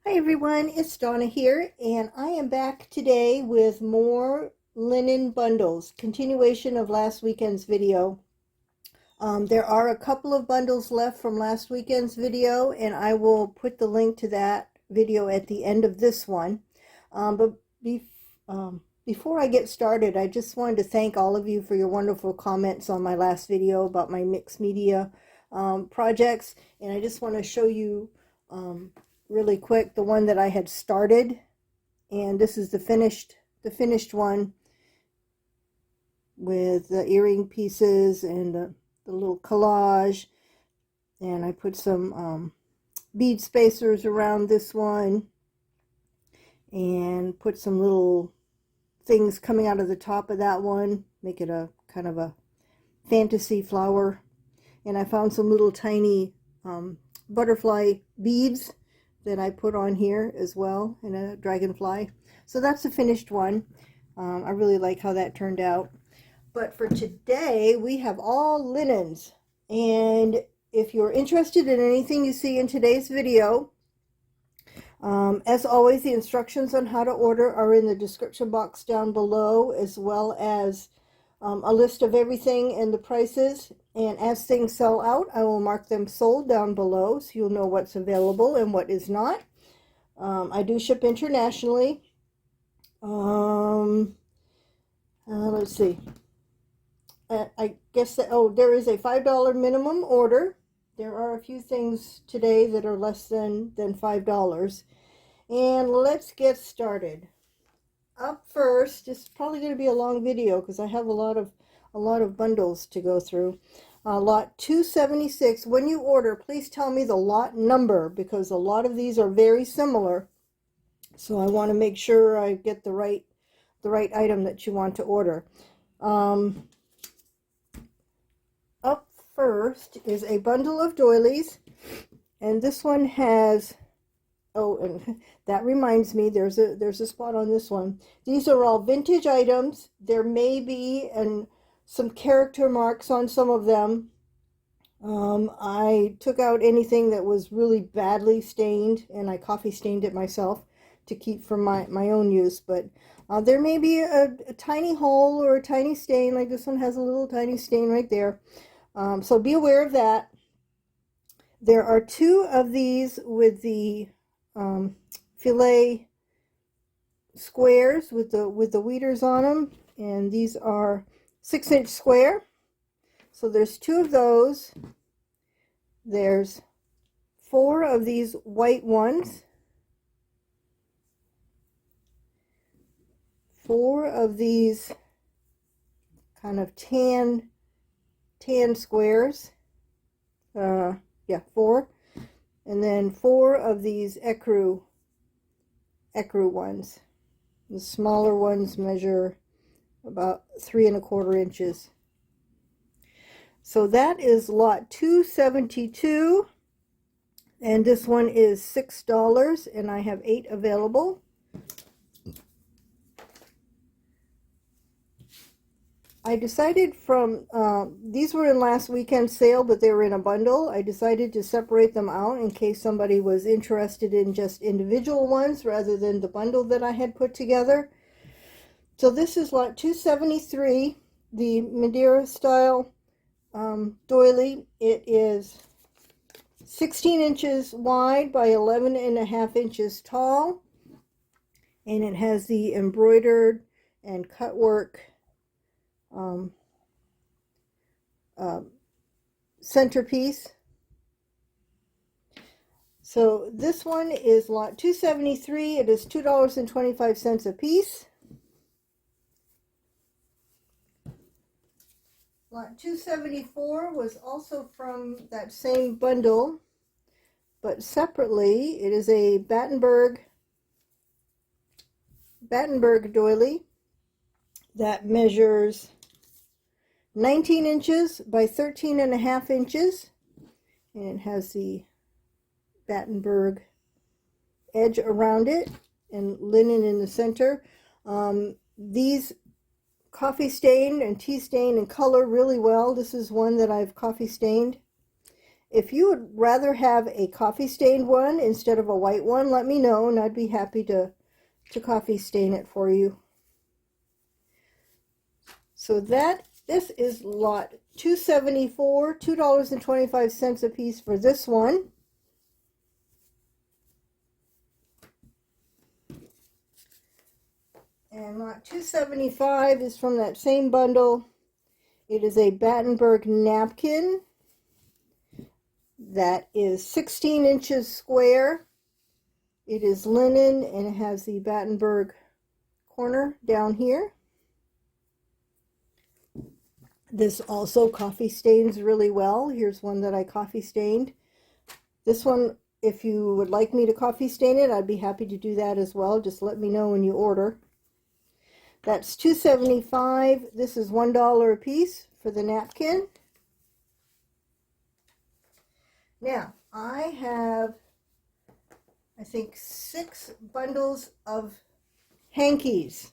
Hi everyone, it's Donna here, and I am back today with more linen bundles, continuation of last weekend's video. There are a couple of bundles left from last weekend's video, and I will put the link to that video at the end of this one. But before I get started, I just wanted to thank all of you for your wonderful comments on my last video about my mixed media projects, and I just want to show you really quick the one that I had started, and this is the finished one with the earring pieces and the little collage, and I put some bead spacers around this one and put some little things coming out of the top of that one, make it a kind of a fantasy flower. And I found some little tiny butterfly beads that I put on here as well, in a dragonfly. So that's the finished one. I really like how that turned out. But for today, we have all linens. And if you're interested in anything you see in today's video, as always, the instructions on how to order are in the description box down below, as well as a list of everything and the prices. And as things sell out, I will mark them sold down below so you'll know what's available and what is not. I do ship internationally. Let's see. I guess that, there is a $5 minimum order. There are a few things today that are less than $5. And let's get started. Up first, it's probably going to be a long video because I have a lot of bundles to go through. Lot 276. When you order, please tell me the lot number because a lot of these are very similar. So I want to make sure I get the right item that you want to order. Up first is a bundle of doilies, and this one has, oh, and that reminds me, there's a spot on this one. These are all vintage items. There may be some character marks on some of them. I took out anything that was really badly stained, and I coffee stained it myself to keep for my own use. But there may be a tiny hole or a tiny stain, like this one has a little tiny stain right there. So be aware of that. There are two of these with the filet squares with the weeders on them, and these are 6-inch square. So there's two of those. There's 4 of these white ones, 4 of these kind of tan squares. Yeah, 4. And then 4 of these ecru ones. The smaller ones measure about 3 1/4 inches. So that is lot 272, and this one is $6, and I have 8 available. I decided these were in last weekend's sale, but they were in a bundle. I decided to separate them out in case somebody was interested in just individual ones rather than the bundle that I had put together. So this is lot 273, the Madeira style doily. It is 16 inches wide by 11.5 inches tall, and it has the embroidered and cut work centerpiece. So this one is lot 273. It is $2.25 a piece. Lot 274 was also from that same bundle, but separately. It is a Battenberg doily that measures 19 inches by 13.5 inches, and it has the Battenberg edge around it and linen in the center. These coffee stained and tea stained and color really well. This is one that I've coffee stained, If you would rather have a coffee stained one instead of a white one, let me know and I'd be happy to coffee stain it for you. So this is lot 274, $2.25 a piece for this one. And lot 275 is from that same bundle. It is a Battenberg napkin that is 16 inches square. It is linen and it has the Battenberg corner down here. This also coffee stains really well. Here's one that I coffee stained. This one, if you would like me to coffee stain it, I'd be happy to do that as well. Just let me know when you order. That's $2.75. This is $1 a piece for the napkin. Now, I have, I think, 6 bundles of hankies.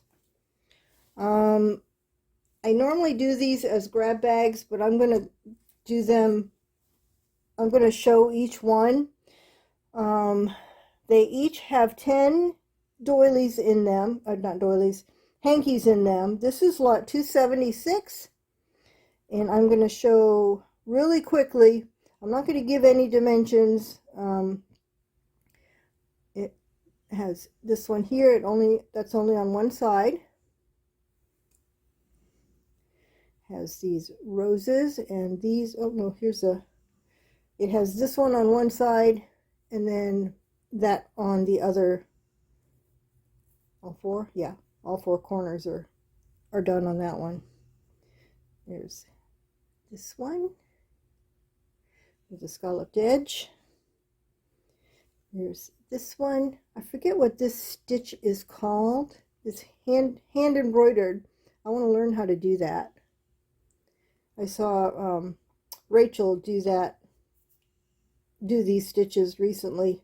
I normally do these as grab bags, but I'm going to do them, I'm going to show each one. They each have 10 doilies in them, not doilies, hankies in them. This is lot 276, and I'm going to show really quickly. I'm not going to give any dimensions. It has this one here, that's only on one side. Has these roses and these, oh no, it has this one on one side and then that on the other. All 4? Yeah, all 4 corners are done on that one. There's this one with a scalloped edge. There's this one. I forget what this stitch is called. It's hand embroidered. I want to learn how to do that. I saw Rachel do these stitches recently,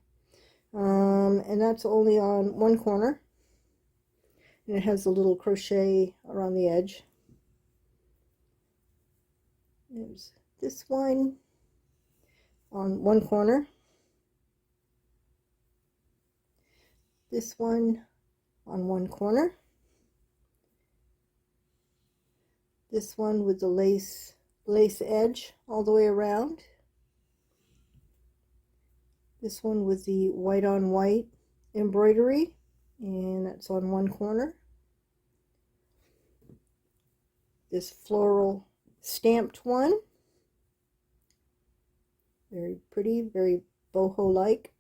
and that's only on one corner, and it has a little crochet around the edge. There's this one on one corner, this one on one corner, this one with the lace edge all the way around, this one with the white on white embroidery, and that's on one corner, this floral stamped one, very pretty, very boho like,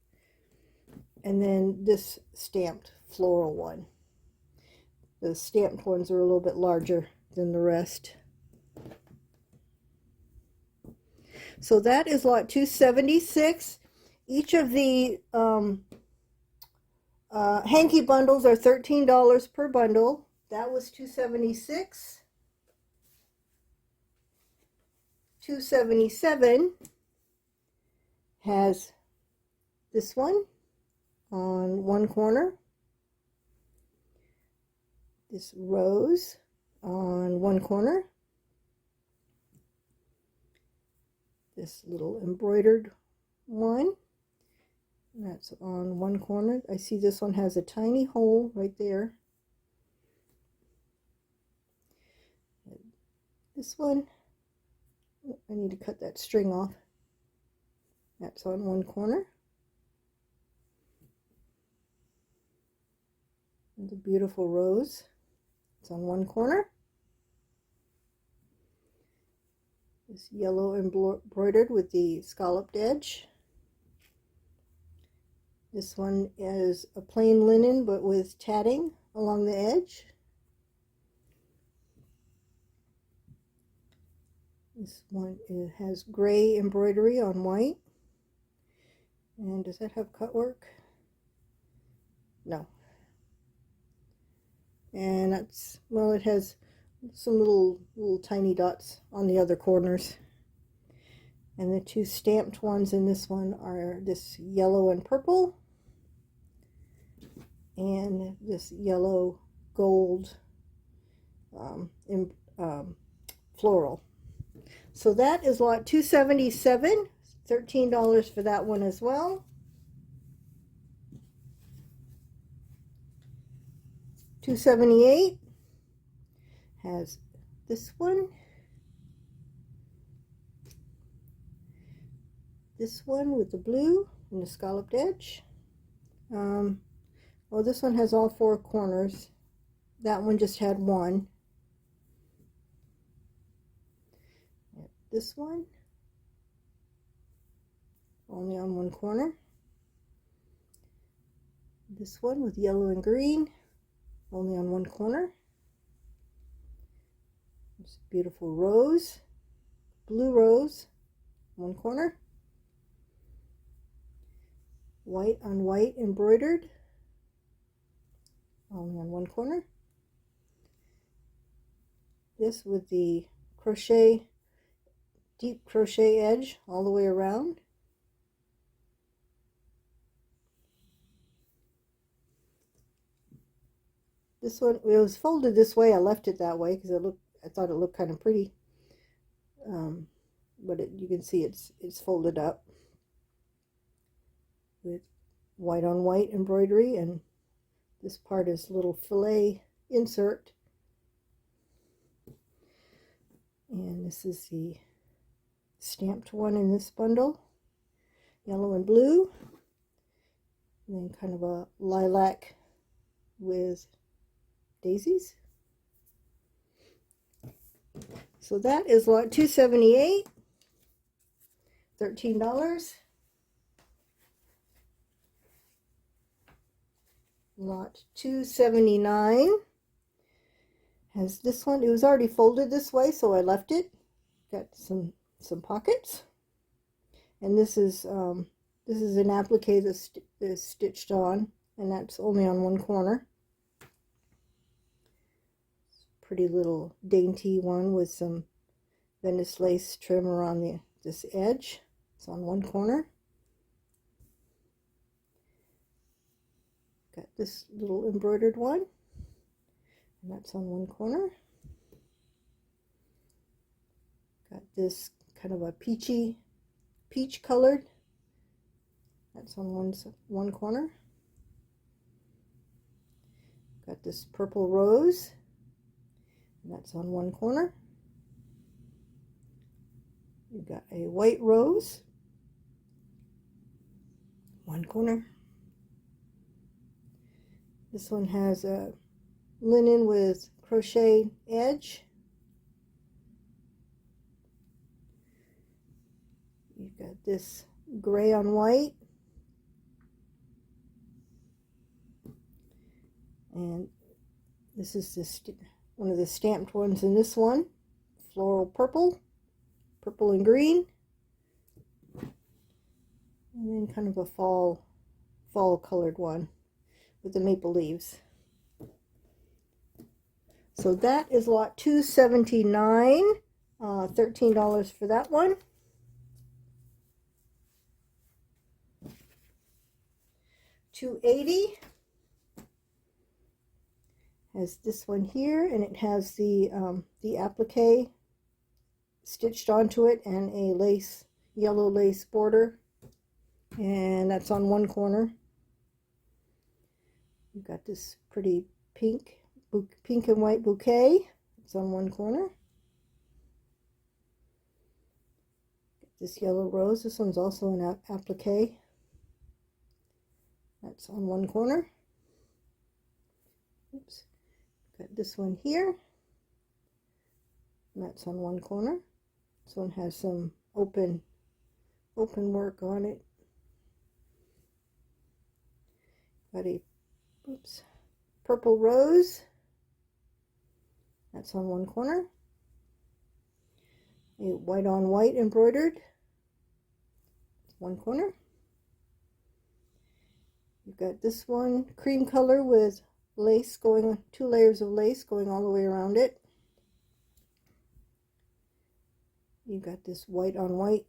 and then this stamped floral one. The stamped ones are a little bit larger than the rest. So that is lot 276. Each of the hanky bundles are $13 per bundle. That was $276. $277 has this one on one corner, this rose on one corner, this little embroidered one, that's on one corner. I see this one has a tiny hole right there. This one, I need to cut that string off. That's on one corner. The beautiful rose, it's on one corner. This yellow embroidered with the scalloped edge. This one is a plain linen but with tatting along the edge. This one, it has gray embroidery on white. And does that have cut work? No. And that's, well, it has some little tiny dots on the other corners. And the 2 stamped ones in this one are this yellow and purple and this yellow gold floral. So that is lot 277. $13 for that one as well. $2.78 has this one. This one with the blue and the scalloped edge. Well, this one has all 4 corners. That one just had one. This one only on one corner. This one with yellow and green only on one corner. It's a beautiful rose, blue rose, one corner. White on white embroidered only on one corner. This with the crochet, deep crochet edge all the way around. This one, it was folded this way. I left it that way because I thought it looked kind of pretty. But you can see it's folded up with white on white embroidery, and this part is little fillet insert. And this is the stamped one in this bundle, yellow and blue, and then kind of a lilac with daisies. So that is lot $2.78, $13. Lot $2.79 has this one. It was already folded this way, so I left it. Got some pockets, and this is an applique that's stitched on, and that's only on one corner. Pretty little dainty one with some Venice lace trim around this edge. It's on one corner. Got this little embroidered one, and that's on one corner. Got this kind of a peach colored. That's on one corner. Got this purple rose. And that's on one corner. You've got a white rose, one corner. This one has a linen with crochet edge. You've got this gray on white. And this is one of the stamped ones in this one, floral purple and green, and then kind of a fall colored one with the maple leaves. So that is lot $2.79, $13 for that one. $2.80 has this one here, and it has the applique stitched onto it and a yellow lace border, and that's on one corner. You've got this pretty pink and white bouquet. It's on one corner. This yellow rose. This one's also an applique. That's on one corner. Oops. Got this one here. And that's on one corner. This one has some open work on it. Got a purple rose. That's on one corner. A white on white embroidered. One corner. You've got this one cream color with lace going, 2 layers of lace going all the way around it. You've got this white on white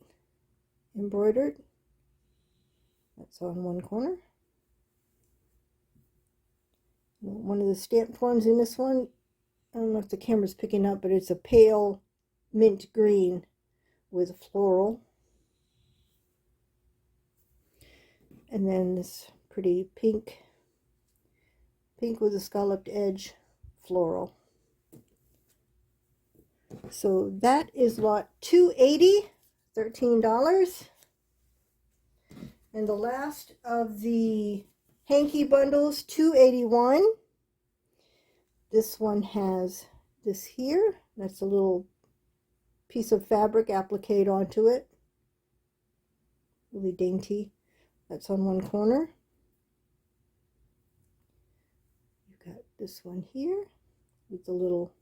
embroidered. That's on one corner. One of the stamped ones in this one, I don't know if the camera's picking up, but it's a pale mint green with floral. And then this pretty pink with a scalloped edge floral. So that is lot 280, $13. And the last of the hanky bundles, 281. This one has this here. That's a little piece of fabric appliqued onto it. Really dainty. That's on one corner. You've got this one here with the little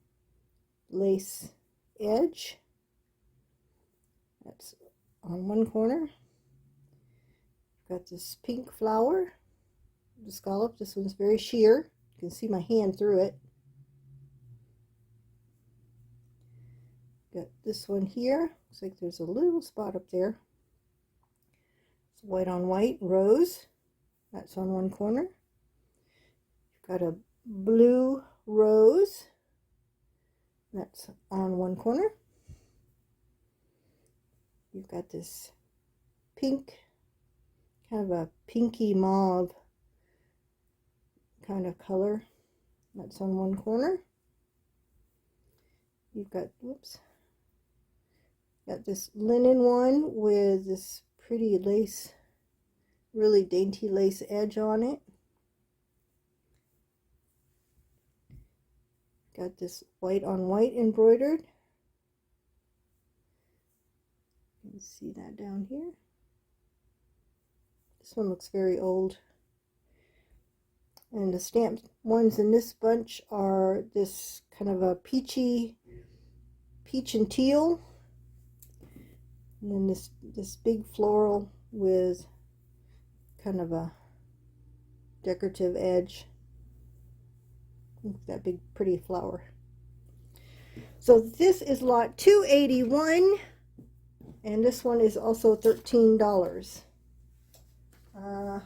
lace edge. That's on one corner. You've got this pink flower, the scallop. This one's very sheer. You can see my hand through it. Got this one here. Looks like there's a little spot up there. It's white on white rose. That's on one corner. You've got a blue rose. That's on one corner. You've got this pink, kind of a pinky mauve kind of color. That's on one corner. You've got, whoops, got this linen one with this pretty lace, really dainty lace edge on it. Got this white on white embroidered. You can see that down here. This one looks very old. And the stamped ones in this bunch are this kind of a peach and teal. And then this big floral with kind of a decorative edge. That big pretty flower. So this is lot 281, and this one is also $13.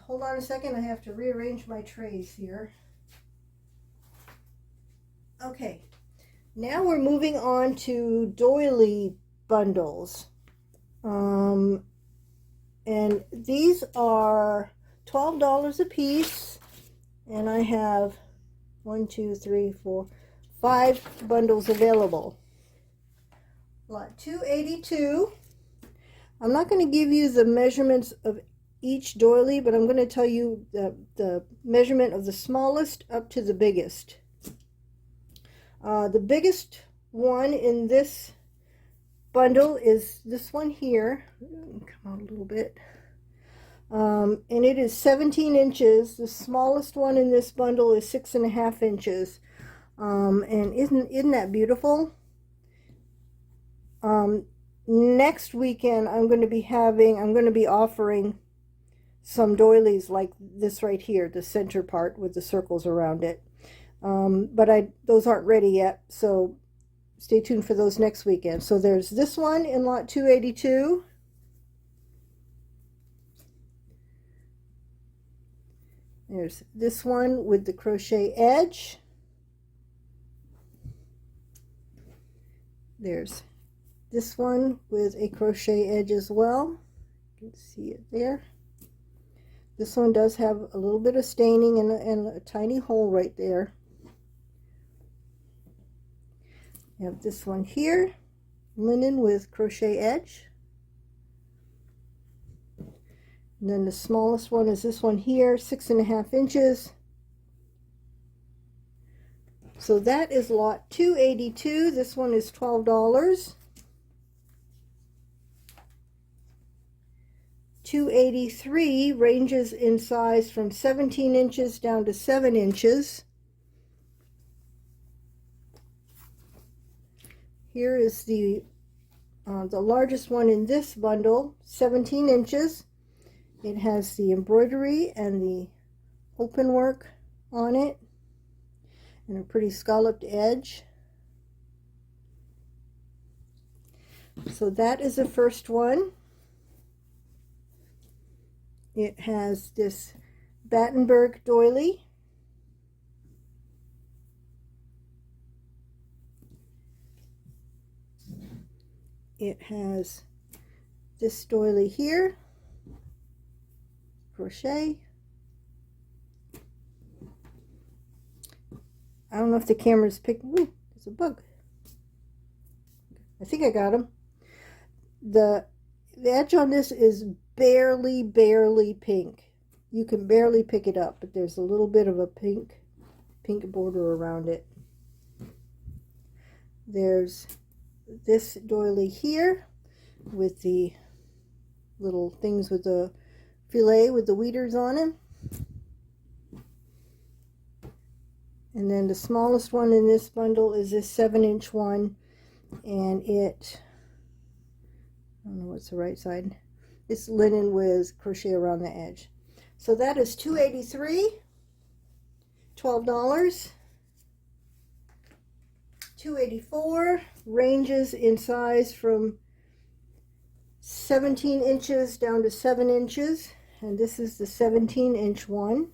Hold on a second, I have to rearrange my trays here. Okay, now we're moving on to doily bundles. And these are $12 a piece, and I have 1, 2, 3, 4, 5 bundles available. Lot 282. I'm not going to give you the measurements of each doily, but I'm going to tell you the measurement of the smallest up to the biggest. The biggest one in this bundle is this one here. Come out a little bit. And it is 17 inches. The smallest one in this bundle is 6.5 inches. And isn't that beautiful? Next weekend I'm going to be offering some doilies like this right here, the center part with the circles around it. But those aren't ready yet, so stay tuned for those next weekend. So there's this one in lot 282. There's this one with the crochet edge. There's this one with a crochet edge as well. You can see it there. This one does have a little bit of staining and a tiny hole right there. You have this one here, linen with crochet edge. And then the smallest one is this one here, 6.5 inches. So that is lot 282. This one is $12. 283 ranges in size from 17 inches down to 7 inches. Here is the largest one in this bundle, 17 inches. It has the embroidery and the open work on it and a pretty scalloped edge. So that is the first one. It has this Battenberg Doily. It has this doily here. crochet. I don't know if the camera's picking. Ooh, there's a bug. I think I got him. The edge on this is barely pink. You can barely pick it up, but there's a little bit of a pink border around it. There's this doily here with the little things with the fillet with the weeders on it. And then the smallest one in this bundle is this 7-inch one, and it, I don't know what's the right side. It's linen with crochet around the edge. So that is $2.83, $12. $2.84, ranges in size from 17 inches down to 7 inches, and this is the 17-inch one.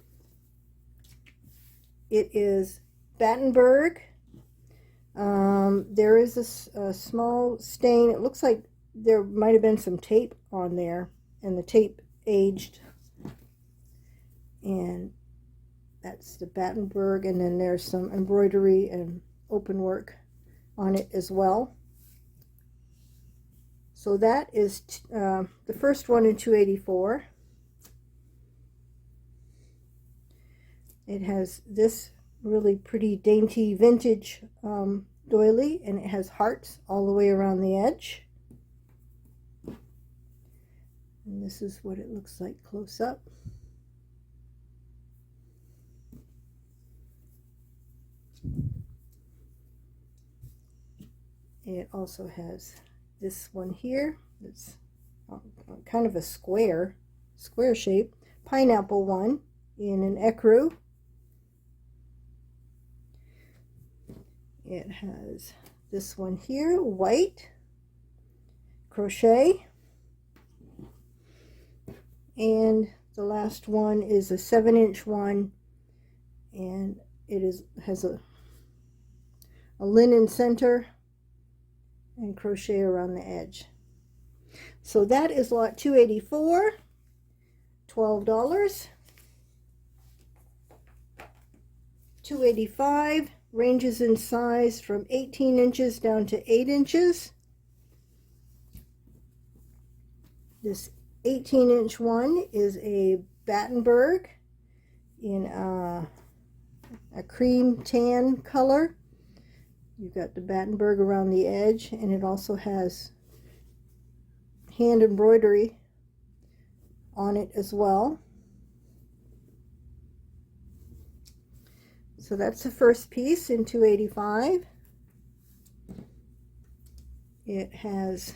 It is Battenberg. There is a small stain. It looks like there might have been some tape on there, and the tape aged. And that's the Battenberg, and then there's some embroidery and open work on it as well. So that is the first one in $2.84. It has this really pretty dainty vintage doily, and it has hearts all the way around the edge. And this is what it looks like close up. It also has this one here. It's kind of a square shape, pineapple one in an ecru. It has this one here, white crochet, and the last one is a 7-inch one, and it has a linen center and crochet around the edge. So that is lot 284, $12. 285, ranges in size from 18 inches down to 8 inches. This 18-inch one is a Battenberg in a cream tan color. You've got the Battenberg around the edge, and it also has hand embroidery on it as well. So that's the first piece in $285. It has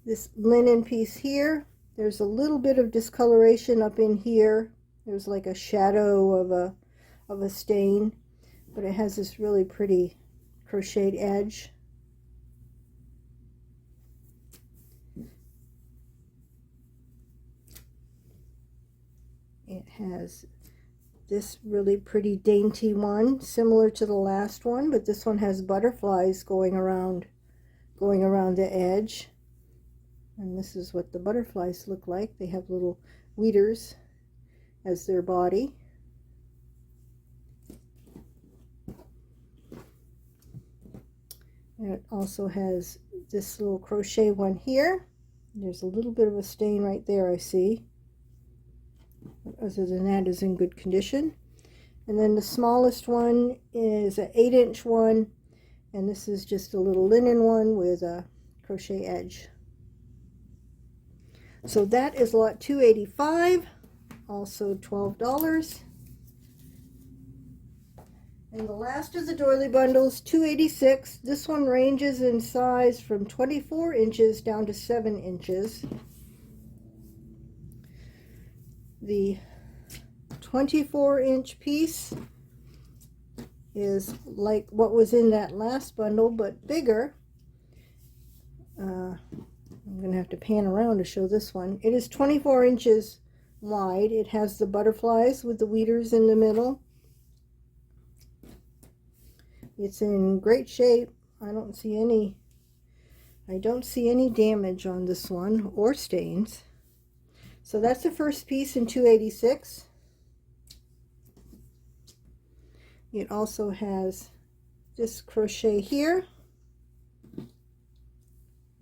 this linen piece here. There's a little bit of discoloration up in here. There's like a shadow of a stain, but it has this really pretty crocheted edge. It has this really pretty dainty one, similar to the last one, but this one has butterflies going around the edge. And this is what the butterflies look like. They have little weeders as their body. And it also has this little crochet one here. There's a little bit of a stain right there, I see. Other than that, is in good condition. And then the smallest one is an 8-inch one, and this is just a little linen one with a crochet edge. So that is lot 285, also $12. And the last of the doily bundles, 286. This one ranges in size from 24 inches down to 7 inches. The 24-inch piece is like what was in that last bundle, but bigger. I'm going to have to pan around to show this one. It is 24 inches wide. It has the butterflies with the weeders in the middle. It's in great shape. I don't see any damage on this one or stains. So that's the first piece in 286. It also has this crochet here,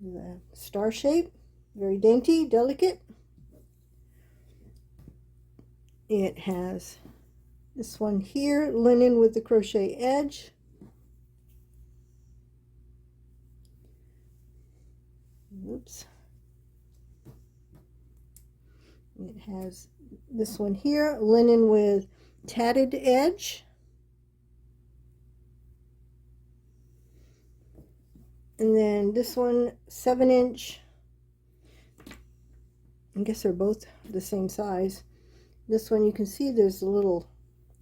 the star shape, very dainty, delicate. It has this one here, linen with the crochet edge. Oops. It has this one here, linen with tatted edge. And then this one, 7-inch. I guess they're both the same size. This one, you can see there's a little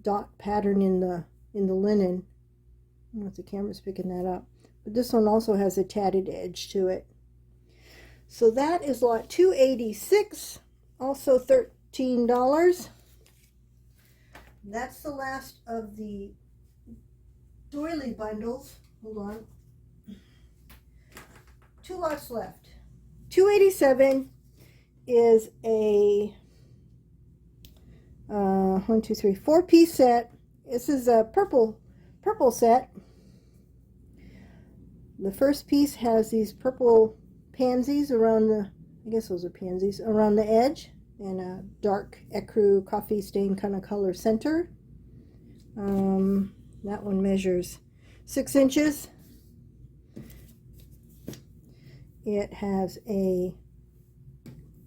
dot pattern in the linen. I don't know if the camera's picking that up. But this one also has a tatted edge to it. So that is lot 286, also $13. That's the last of the doily bundles. Hold on. 2 lots left. 287 is a 4-piece set. This is a purple set. The first piece has these purple pansies around the, I guess those are pansies, around the edge, and a dark ecru coffee stain kind of color center. That one measures 6 inches. It has a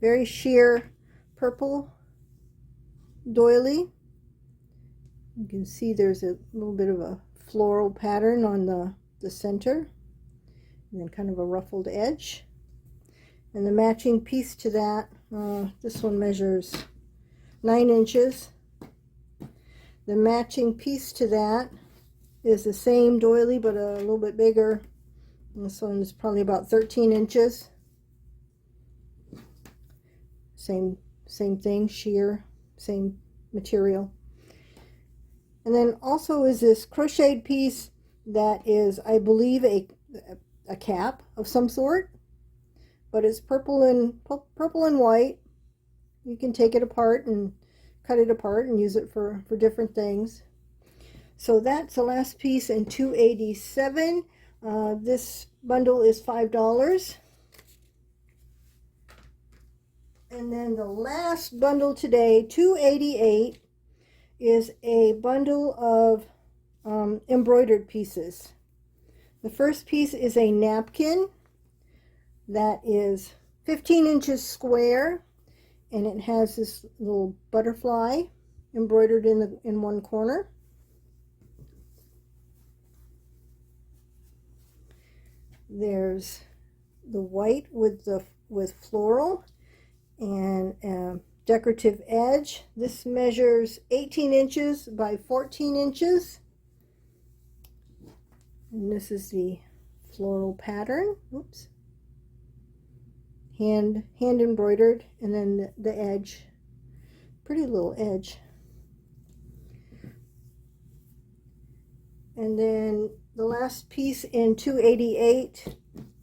very sheer purple doily. You can see there's a little bit of a floral pattern on the center, and then kind of a ruffled edge. And the matching piece to that, this one measures 9 inches. The matching piece to that is the same doily but a little bit bigger. And this one is probably about 13 inches. Same thing, sheer, same material. And then also is this crocheted piece that is, I believe, a cap of some sort, but it's purple and white. You can take it apart and cut it apart and use it for different things. So that's the last piece in 287. This bundle is $5. And then the last bundle today, 288, is a bundle of embroidered pieces. The first piece is a napkin that is 15 inches square, and it has this little butterfly embroidered in one corner. There's the white with floral and a decorative edge. This measures 18 inches by 14 inches. And this is the floral pattern. Oops. Hand embroidered, and then the edge. Pretty little edge. And then the last piece in 288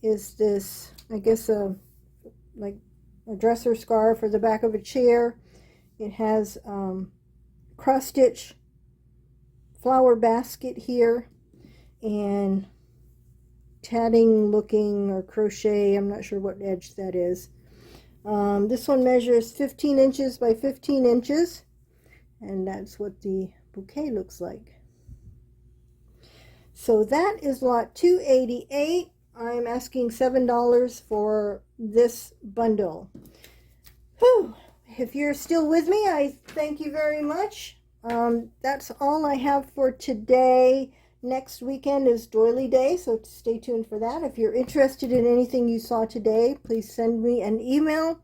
is this, I guess, like a dresser scarf or the back of a chair. It has cross stitch flower basket here and tatting looking or crochet, I'm not sure what edge that is. This one measures 15 inches by 15 inches, and that's what the bouquet looks like. So that is lot 288. I'm asking $7 for this bundle. Whew. If you're still with me, I thank you very much. That's all I have for today. Next weekend is Doily Day, so stay tuned for that. If you're interested in anything you saw today, please send me an email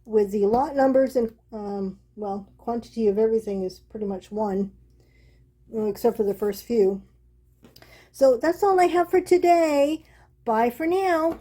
with the lot numbers and, well, quantity of everything is pretty much one, except for the first few. So that's all I have for today. Bye for now.